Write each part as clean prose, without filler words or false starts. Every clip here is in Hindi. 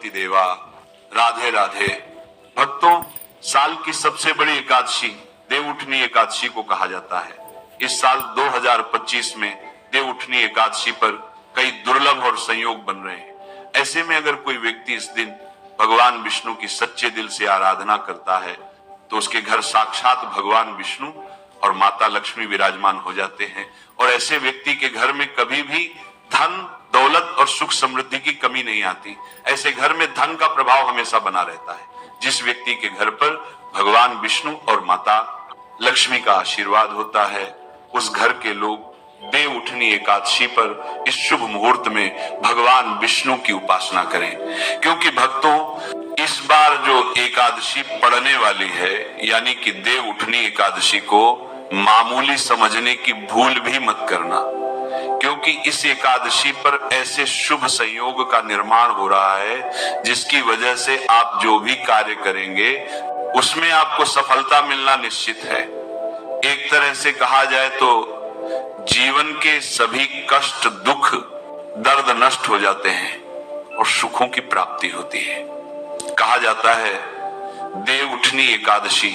गणपति देवा, राधे राधे। भक्तों, साल की सबसे बड़ी एकादशी देवउठनी एकादशी को कहा जाता है। इस साल 2025 में देवउठनी एकादशी पर कई दुर्लभ और संयोग बन रहे हैं। ऐसे में अगर कोई व्यक्ति इस दिन भगवान विष्णु की सच्चे दिल से आराधना करता है तो उसके घर साक्षात भगवान विष्णु और माता लक्ष्मी विराजमान हो जाते हैं, और ऐसे व्यक्ति के घर में कभी भी धन, दौलत और सुख समृद्धि की कमी नहीं आती। ऐसे घर में धन का प्रभाव हमेशा बना रहता है। जिस व्यक्ति के घर पर भगवान विष्णु और माता लक्ष्मी का आशीर्वाद होता है, उस घर के लोग देवउठनी एकादशी पर इस शुभ मुहूर्त में भगवान विष्णु की उपासना करें, क्योंकि भक्तों इस बार जो एकादशी पड़ने वाली है, यानी कि देवउठनी एकादशी को मामूली समझने की भूल भी मत करना, क्योंकि इस एकादशी पर ऐसे शुभ संयोग का निर्माण हो रहा है जिसकी वजह से आप जो भी कार्य करेंगे उसमें आपको सफलता मिलना निश्चित है। एक तरह से कहा जाए तो जीवन के सभी कष्ट, दुख, दर्द नष्ट हो जाते हैं और सुखों की प्राप्ति होती है। कहा जाता है देवउठनी एकादशी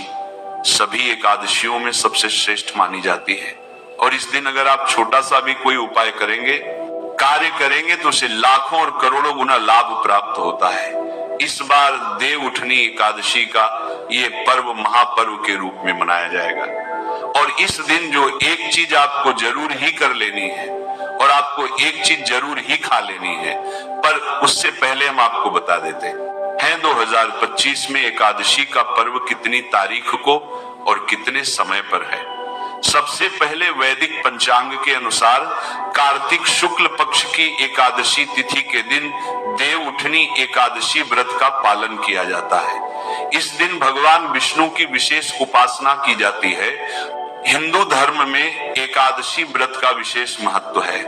सभी एकादशियों में सबसे श्रेष्ठ मानी जाती है, और इस दिन अगर आप छोटा सा भी कोई उपाय करेंगे, कार्य करेंगे तो उसे लाखों और करोड़ों गुना लाभ प्राप्त होता है। इस बार देवउठनी एकादशी का ये पर्व महापर्व के रूप में मनाया जाएगा, और इस दिन जो एक चीज आपको जरूर ही कर लेनी है और आपको एक चीज जरूर ही खा लेनी है, पर उससे पहले हम आपको बता देते हैं 2025 में एकादशी का पर्व कितनी तारीख को और कितने समय पर है। सबसे पहले वैदिक पंचांग के अनुसार कार्तिक शुक्ल पक्ष की एकादशी तिथि के दिन देवउठनी एकादशी व्रत का पालन किया जाता है। इस दिन भगवान विष्णु की विशेष उपासना की जाती है। हिंदू धर्म में एकादशी व्रत का विशेष महत्व है।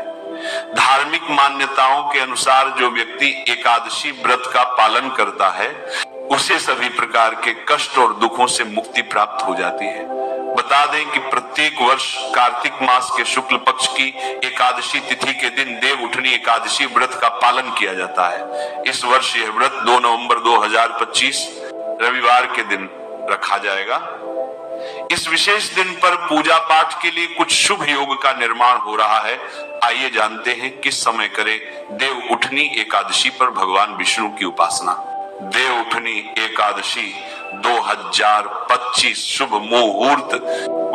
धार्मिक मान्यताओं के अनुसार जो व्यक्ति एकादशी व्रत का पालन करता है उसे सभी प्रकार के कष्ट और दुखों से मुक्ति प्राप्त हो जाती है। बता दें कि प्रत्येक वर्ष कार्तिक मास के शुक्ल पक्ष की एकादशी तिथि के दिन देवउठनी एकादशी व्रत का पालन किया जाता है। इस वर्ष यह व्रत 2 नवंबर 2025 रविवार के दिन रखा जाएगा। इस विशेष दिन पर पूजा पाठ के लिए कुछ शुभ योग का निर्माण हो रहा है। आइए जानते हैं किस समय करें देवउठनी एकादशी पर भगवान विष्णु की उपासना। देवउठनी एकादशी 2025 शुभ मुहूर्त।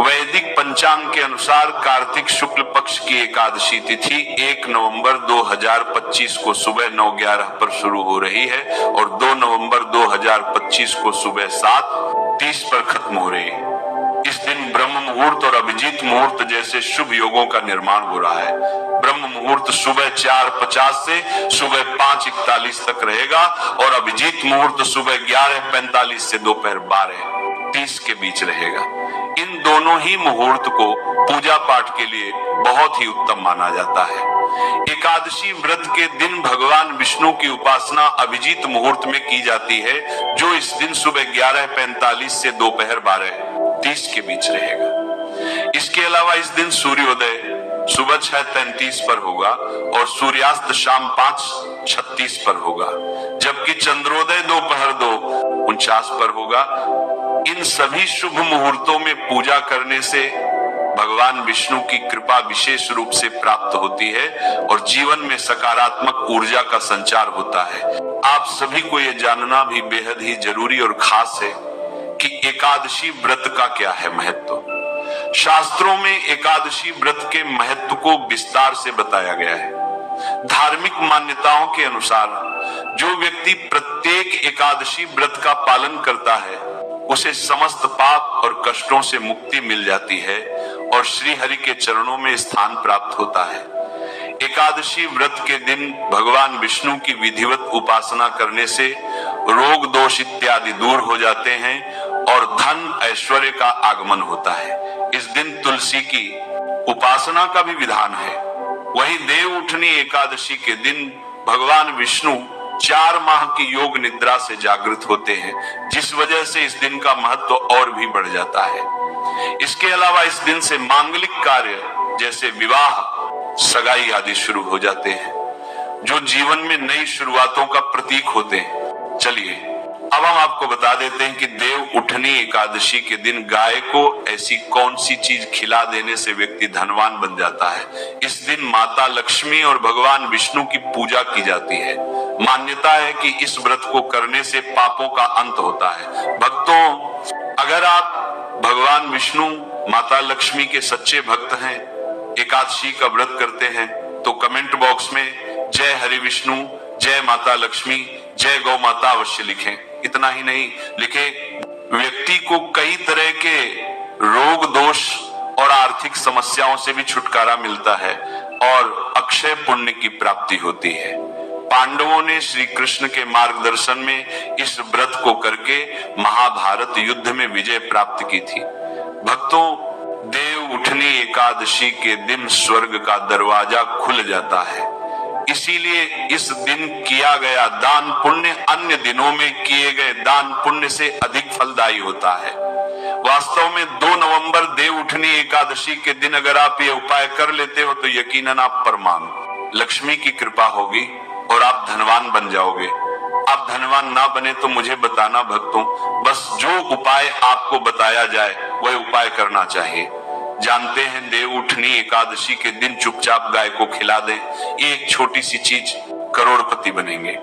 वैदिक पंचांग के अनुसार कार्तिक शुक्ल पक्ष की एकादशी तिथि 1 नवंबर 2025 को सुबह 9:11 पर शुरू हो रही है और 2 नवंबर 2025 को सुबह 7:30 पर खत्म हो रही है। इस दिन ब्रह्म मुहूर्त और अभिजीत मुहूर्त जैसे शुभ योगों का निर्माण हो रहा है। ब्रह्म मुहूर्त सुबह 4:50 से सुबह 5:41 तक रहेगा और अभिजीत मुहूर्त सुबह 11:45 से दोपहर 12:30 के बीच रहेगा। इन दोनों ही मुहूर्त को पूजा पाठ के लिए बहुत ही उत्तम माना जाता है। एकादशी व्रत के दिन भगवान विष्णु की उपासना अभिजीत मुहूर्त में की जाती है, जो इस दिन सुबह 11:45 से दोपहर 12:30 के बीच रहेगा। इसके अलावा इस दिन सूर्योदय सुबह 6:33 पर होगा और सूर्यास्त शाम 5:36 पर होगा, जबकि चंद्रोदय दोपहर 2:49 पर होगा। इन सभी शुभ मुहूर्तों में पूजा करने से भगवान विष्णु की कृपा विशेष रूप से प्राप्त होती है और जीवन में सकारात्मक ऊर्जा का संचार होता है। आप सभी को यह जानना भी बेहद ही जरूरी और खास है कि एकादशी व्रत का क्या है महत्व। शास्त्रों में एकादशी व्रत के महत्व को विस्तार से बताया गया है। धार्मिक मान्यताओं के अनुसार जो व्यक्ति प्रत्येक एकादशी व्रत का पालन करता है उसे समस्त पाप और कष्टों से मुक्ति मिल जाती है और श्री हरि के चरणों में स्थान प्राप्त होता है। एकादशी व्रत के दिन भगवान विष्णु की विधिवत उपासना करने से रोग दोष इत्यादि दूर हो जाते हैं और धन ऐश्वर्य का आगमन होता है। इस दिन तुलसी की उपासना का भी विधान है। वहीं देवउठनी एकादशी के दिन भगवान विष्णु 4 माह की योग निद्रा से जागृत होते हैं, जिस वजह से इस दिन का महत्व और भी बढ़ जाता है। इसके अलावा इस दिन से मांगलिक कार्य जैसे विवाह, सगाई आदि शुरू हो जाते हैं। जो जीवन में नई शुरुआतों का प्रतीक होते हैं। चलिए अब हम आपको बता देते हैं कि देव उठनी एकादशी के दिन गाय को ऐसी कौन सी चीज खिला देने से व्यक्ति धनवान बन जाता है। इस दिन माता लक्ष्मी और भगवान विष्णु की पूजा की जाती है। मान्यता है कि इस व्रत को करने से पापों का अंत होता है। भक्तों, अगर आप भगवान विष्णु माता लक्ष्मी के सच्चे भक्त हैं, एकादशी का व्रत करते हैं, तो कमेंट बॉक्स में जय हरि विष्णु, जय माता लक्ष्मी, जय गौ माता अवश्य लिखें। इतना ही नहीं, लिखे व्यक्ति को कई तरह के रोग दोष और आर्थिक समस्याओं से भी छुटकारा मिलता है और अक्षय पुण्य की प्राप्ति होती है। पांडवों ने श्री कृष्ण के मार्गदर्शन में इस व्रत को करके महाभारत युद्ध में विजय प्राप्त की थी। भक्तों, देव उठनी एकादशी के दिन स्वर्ग का दरवाजा खुल जाता है। इसीलिए इस दिन किया गया दान पुण्य अन्य दिनों में किए गए दान पुण्य से अधिक फलदायी होता है। वास्तव में 2 नवंबर देव उठनी एकादशी के दिन अगर आप ये उपाय कर लेते हो तो यकीनन आप परमान लक्ष्मी की कृपा होगी और आप धनवान बन जाओगे। आप धनवान ना बने तो मुझे बताना भक्तों, बस जो उपाय आपको बताया जाए वह उपाय करना चाहिए। जानते हैं देव उठनी एकादशी के दिन चुपचाप गाय को खिला दें, एक छोटी सी चीज करोड़पति बनेंगे।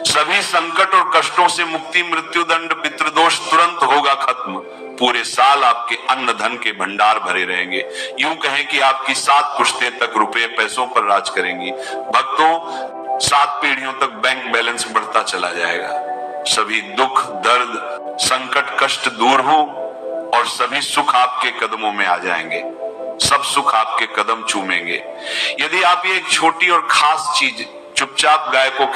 सभी संकट और कष्टों से मुक्ति, मृत्यु दंड, पितृदोष तुरंत होगा खत्म। पूरे साल आपके अन्न धन के भंडार भरे रहेंगे। यूं कहें कि आपकी 7 पुश्तें तक रुपए पैसों पर राज करेंगी। भक्तों, 7 पीढ़ियों तक बैंक बैलेंस बढ़ता चला जाएगा। सभी दुख दर्द संकट कष्ट दूर हो और सभी सुख आपके कदमों में आ जाएंगे। सब सुख आपके कदम चूमेंगे। यदि आप ये एक छोटी और खास चीज चुपचाप गाय को